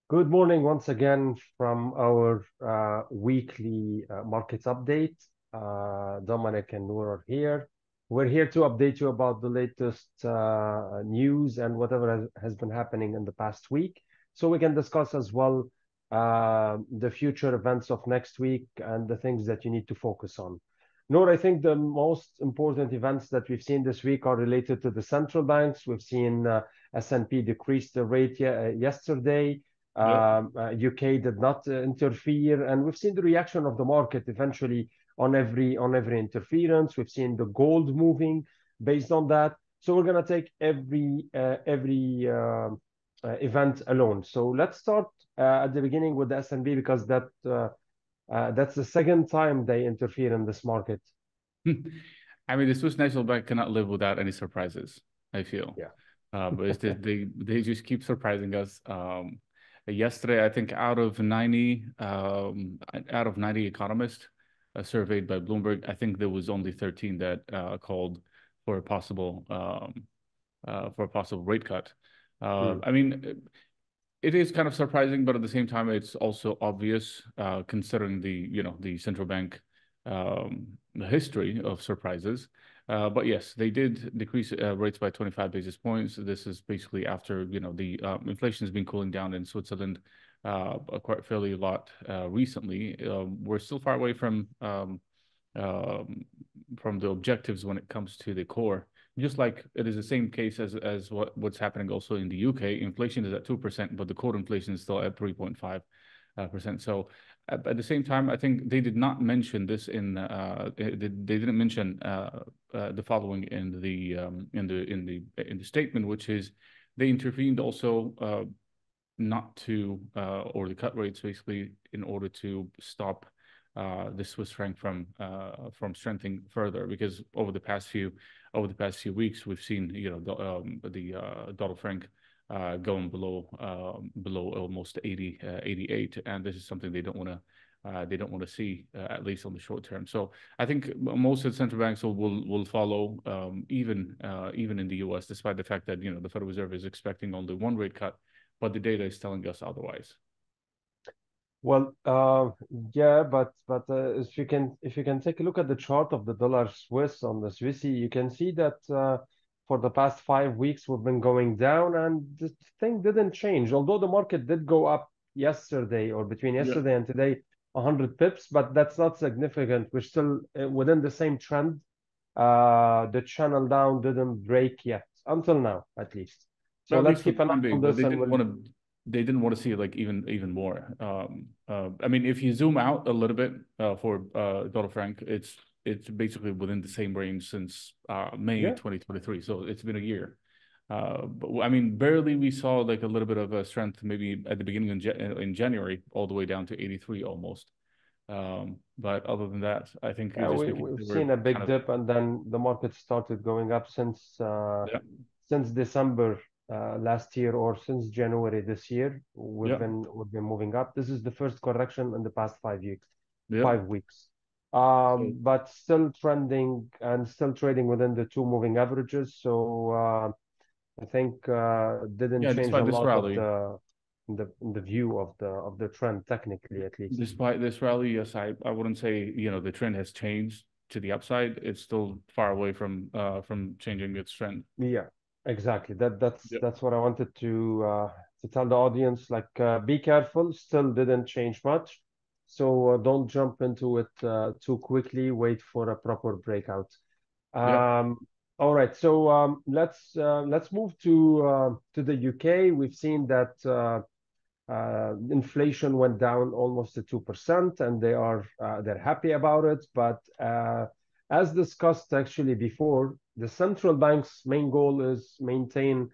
Good morning once again from our weekly markets update. Dominique and Nour are here. We're here to update you about the latest news and whatever has been happening in the past week. So we can discuss as well the future events of next week and the things that you need to focus on. Nour, I think the most important events that we've seen this week are related to the central banks. We've seen SNB decrease the rate yesterday. Yeah. UK did not interfere, and we've seen the reaction of the market eventually on every interference. We've seen the gold moving based on that. So we're gonna take every event alone. So let's start at the beginning with the SNB because that's the second time they interfere in this market. I mean, the Swiss National Bank cannot live without any surprises, I feel. Yeah. But they just keep surprising us. Yesterday, I think out of 90 economists surveyed by Bloomberg, I think there was only 13 that called for a possible rate cut. I mean, it is kind of surprising, but at the same time, it's also obvious considering the central bank the history of surprises. But yes, they did decrease rates by 25 basis points. This is basically after the inflation has been cooling down in Switzerland quite fairly a lot recently. We're still far away from the objectives when it comes to the core. Just like it is the same case as what's happening also in the UK. Inflation is at 2%, but the core inflation is still at 3.5%. So at the same time, I think they did not mention this in they didn't mention the following in the statement, which is they intervened also not to or the cut rates basically in order to stop the Swiss franc from strengthening further, because over the past few weeks we've seen the dollar franc going below almost 88, and this is something they don't want to see at least on the short term. So I think most of the central banks will follow, even in the US, despite the fact that the Federal Reserve is expecting only one rate cut, but the data is telling us otherwise. Well, yeah, but if you can take a look at the chart of the dollar Swiss on the Swissy, you can see that for the past 5 weeks we've been going down, and the thing didn't change. Although the market did go up yesterday or between yesterday and today 100 pips, but that's not significant. We're still within the same trend. The channel down didn't break yet until now, at least. So Well, at let's least for keep the an time eye on being, but this, and we'll. they didn't want to see like even more. I mean, if you zoom out a little bit for dollar franc, it's basically within the same range since May Yeah. 2023. So it's been a year. But I mean, barely we saw like a little bit of a strength maybe at the beginning in January, all the way down to 83 almost. But other than that, I think Yeah, just because we've they were seen a big kind of dip, and then the market started going up yeah since December last year, or since January this year. yeah We've been moving up. This is the first correction in the past 5 weeks. yeah. 5 weeks. So But still trending and still trading within the two moving averages. So I think didn't yeah, change a despite this lot of rally. the view of the trend, technically at least. Despite this rally, yes, I wouldn't say the trend has changed to the upside. It's still far away from changing its trend. Yeah, exactly. That's Yep. that's what I wanted to tell the audience. Like, be careful. Still didn't change much, so don't jump into it too quickly. Wait for a proper breakout. Yep. Um, all right, so let's move to the UK. We've seen that inflation went down almost to 2%, and they're happy about it. But as discussed actually before, the central bank's main goal is maintain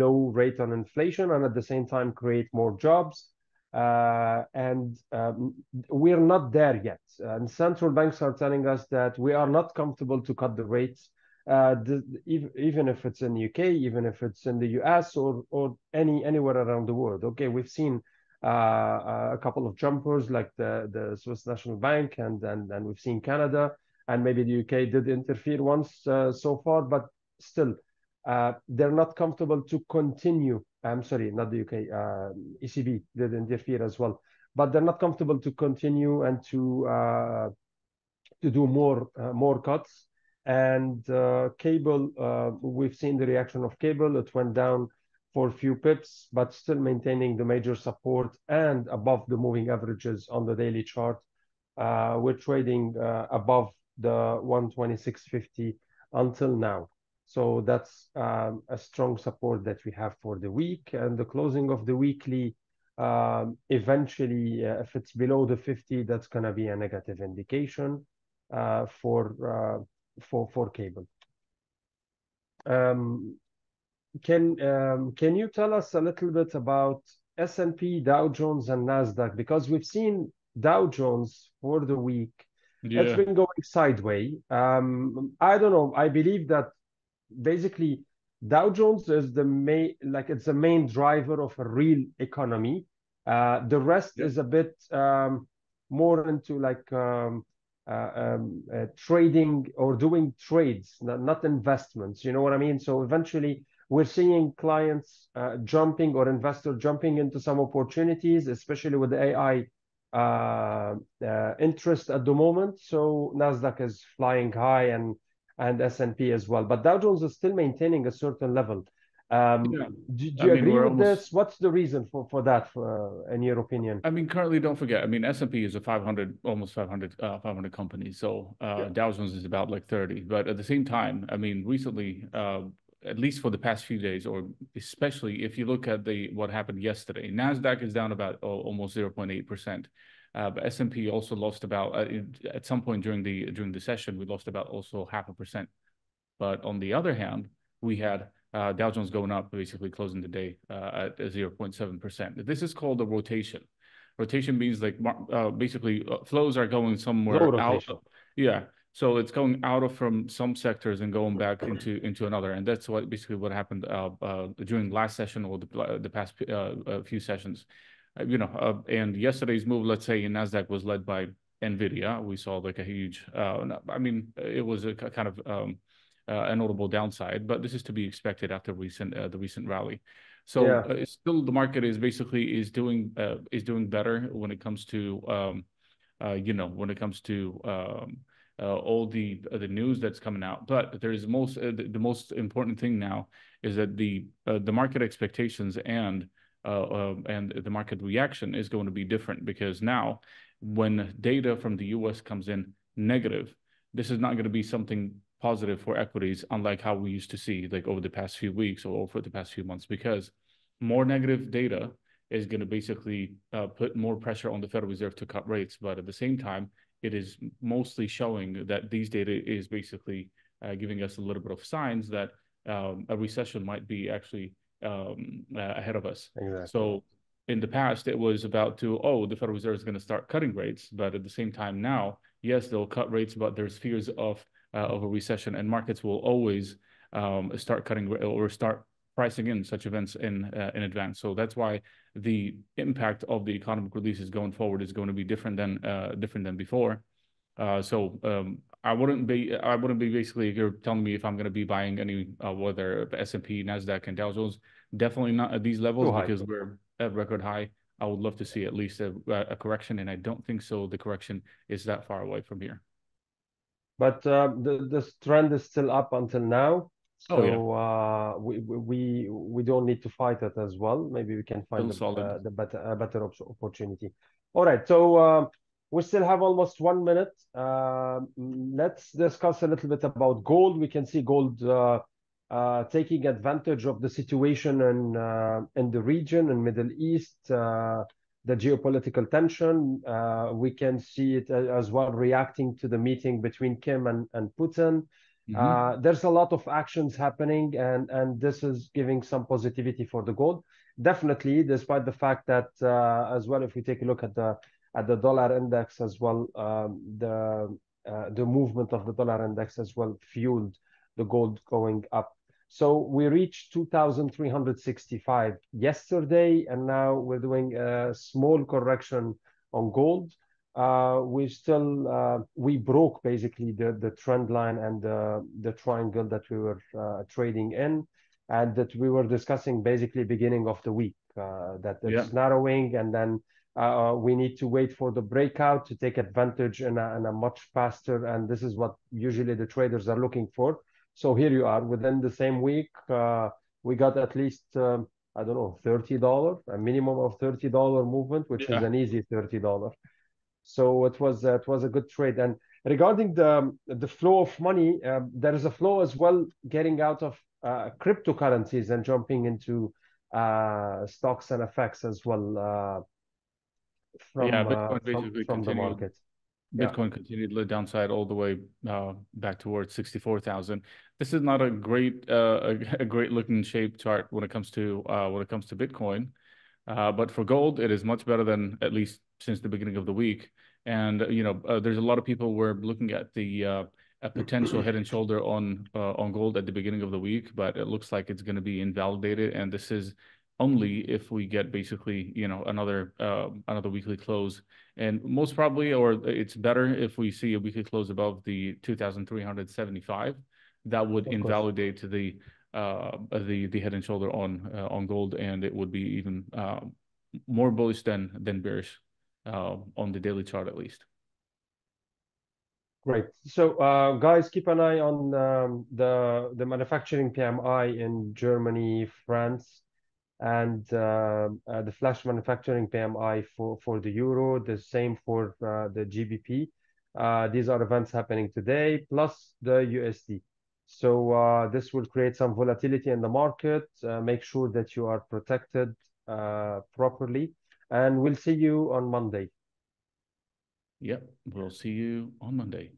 low rate on inflation and at the same time create more jobs. And we're not there yet. And central banks are telling us that we are not comfortable to cut the rates, even if it's in the UK, even if it's in the US, or anywhere around the world. Okay, we've seen a couple of jumpers like the Swiss National Bank, and we've seen Canada, and maybe the UK did interfere once so far, but still. they're not comfortable to continue. I'm sorry, not the UK. ECB did interfere as well, but they're not comfortable to continue and to do more cuts. And cable, we've seen the reaction of cable. It went down for a few pips, but still maintaining the major support and above the moving averages on the daily chart. We're trading above the 126.50 until now. So that's a strong support that we have for the week. And the closing of the weekly, eventually, if it's below the 50, that's going to be a negative indication for cable. Can you tell us a little bit about S&P, Dow Jones, and Nasdaq? Because we've seen Dow Jones for the week. It's been going sideways. I don't know. I believe that basically Dow Jones is the main driver of a real economy. The rest is a bit more into trading or doing trades, not investments. You know what I mean? So eventually we're seeing clients jumping or investors jumping into some opportunities, especially with the AI interest at the moment. So Nasdaq is flying high and S&P as well. But Dow Jones is still maintaining a certain level. Do you agree with this? What's the reason for that, in your opinion? I mean, currently, don't forget, I mean, S&P is a 500, almost 500 companies. So Dow Jones is about like 30. But at the same time, I mean, recently, at least for the past few days, or especially if you look at what happened yesterday, Nasdaq is down about almost 0.8%. But S&P also lost about at some point during the session, we lost about also 0.5%. But on the other hand, we had Dow Jones going up, basically closing the day at 0.7%. This is called a rotation. Rotation means like basically flows are going somewhere out. Yeah. So it's going out of from some sectors and going back into another, and that's basically what happened during last session or the past few sessions. And yesterday's move, let's say in Nasdaq, was led by Nvidia. We saw like a huge. I mean, it was a kind of a notable downside, but this is to be expected after the recent rally. So still, the market is basically doing better when it comes to all the news that's coming out. But there's the most important thing now is that the market expectations and the market reaction is going to be different, because now when data from the US comes in negative, this is not going to be something positive for equities, unlike how we used to see like over the past few weeks or over the past few months, because more negative data is going to basically put more pressure on the Federal Reserve to cut rates. But at the same time, it is mostly showing that these data is basically giving us a little bit of signs that a recession might be actually ahead of us. Exactly. So in the past, it was about the Federal Reserve is going to start cutting rates. But at the same time now, yes, they'll cut rates, but there's fears of a recession, and markets will always start cutting or start pricing in such events in advance. So that's why the impact of the economic releases going forward is going to be different than before. So I wouldn't be basically, if you're telling me if I'm going to be buying any whether S&P, Nasdaq, and Dow Jones, definitely not at these levels, because we're at record high. I would love to see at least a correction, and I don't think so. The correction is that far away from here. But this trend is still up until now. So we don't need to fight it as well. Maybe we can find a better opportunity. All right. So we still have almost 1 minute. Let's discuss a little bit about gold. We can see gold taking advantage of the situation in the region in Middle East, the geopolitical tension. We can see it as well reacting to the meeting between Kim and Putin. There's a lot of actions happening, and this is giving some positivity for the gold. Definitely, despite the fact that as well, if we take a look at the dollar index as well, the movement of the dollar index as well fueled the gold going up. So we reached 2,365 yesterday, and now we're doing a small correction on gold. We broke basically the trend line and the triangle that we were trading in. and that we were discussing basically beginning of the week, that it's narrowing, and then we need to wait for the breakout to take advantage in a much faster, and this is what usually the traders are looking for. So here you are, within the same week, we got at least, I don't know, $30, a minimum of $30 movement, which is an easy $30. So it was a good trade. And regarding the flow of money, there is a flow as well getting out of cryptocurrencies and jumping into stocks and FX as well, Bitcoin basically from the continued. market. Bitcoin continued the downside all the way back towards 64,000. This is not a great a great looking shape chart when it comes to Bitcoin, but for gold it is much better than at least since the beginning of the week. And there's a lot of people were looking at the a potential head and shoulder on gold at the beginning of the week, but it looks like it's going to be invalidated, and this is only if we get basically another weekly close, and most probably, or it's better if we see a weekly close above the 2,375. That would invalidate the head and shoulder on gold, and it would be even more bullish than bearish on the daily chart at least. Great. So guys, keep an eye on the manufacturing PMI in Germany, France, and the flash manufacturing PMI for the euro, the same for the GBP. These are events happening today, plus the USD. So this will create some volatility in the market. Make sure that you are protected properly, and we'll see you on Monday. Yep, we'll see you on Monday.